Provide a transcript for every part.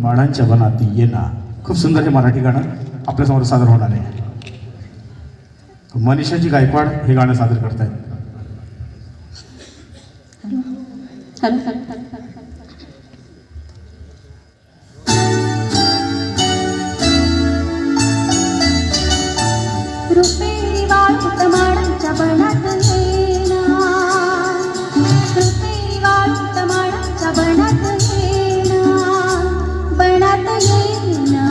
माडांच्या वनात येना. खूप सुंदर हे मराठी गाणं आपल्यासमोर सादर होणार आहे. मनीषाजी गायकवाड हे गाणं सादर करतायत. रुपेरी वाळूत माडांच्या बनात येना, रुपेरी वाळूत माडांच्या बनात येना, बनात येना,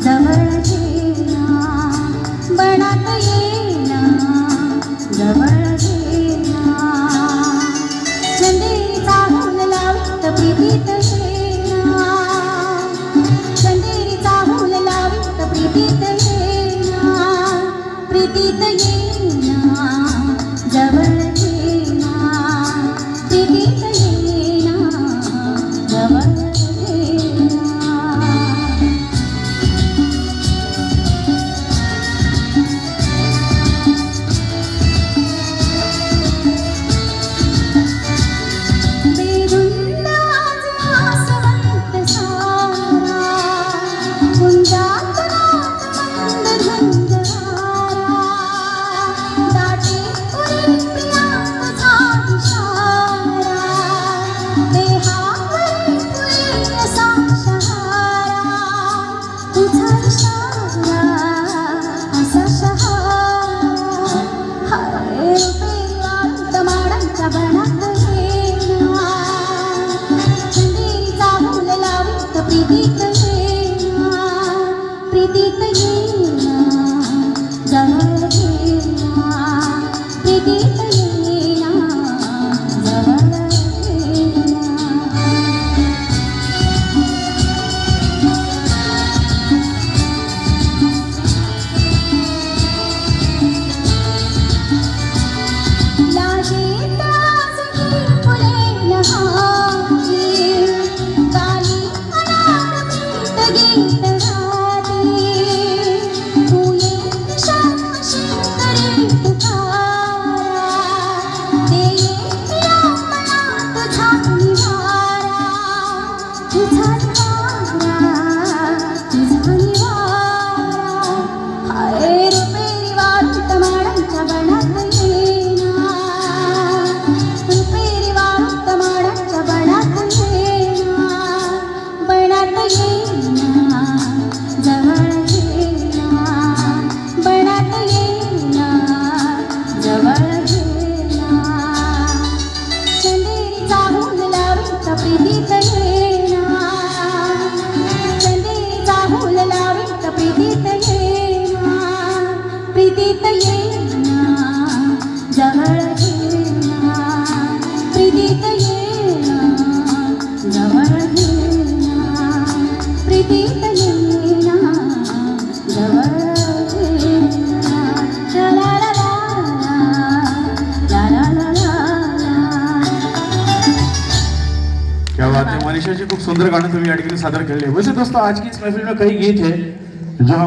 जवळ येना, बनात येना, जवळ येना. चंदेरीचा हुल लावीत प्रीतीत येना, चंदेरीचा हुल लावीत प्रीतीत येना, प्रीतीत येना, जवळ येना, प्रीतीत येना, जवळ येना. बेधुंद आज आसमंत सारा, कुंजात रात मंद धुंद वारा, दाटे पुरी प्रियांत झाली इशारा, देहावरी फुले असा शहारा, तुझा इशारा असा शहारा. हाय रुपेरी वाळूत माडांच्या बनात येना, चंदेरीचा हुल लावीत प्रीतीत येना, प्रीतीत येना, जवळ येना, प्रीतीत येना, जवळ येना. लाजेत आज ही फुले लहानी, गाली अनार प्रीत गीत गाती, तू ये शामशी करे तुकारा, ते ये या मला तुझा निवारा, तुझा निवारा, तुझा निवारा. हाय रुपेरी वाळूत माडांच्या बनात येना, रुपेरी वाळूत माडांच्या बनात येना, बनात येना, जवळ येना, बनात येना, जवळ येना. चंदेरीचा हुल लावीत प्रीतीत येना, चंदेरीचा हुल लावीत प्रीतीत येना, प्रीतीत येना, जवळ येना, प्रीतीत येना, जवळ येना, प्रीतीत येना, जवळ येना. ला ला ला ला, ला ला ला ला. क्या बात है. मनीषाजी खूप सुंदर गाणं तुम्ही या ठिकाणी सादर केले. वैसे दोस्तों आज की इस महफिल में कई गीत है जो हम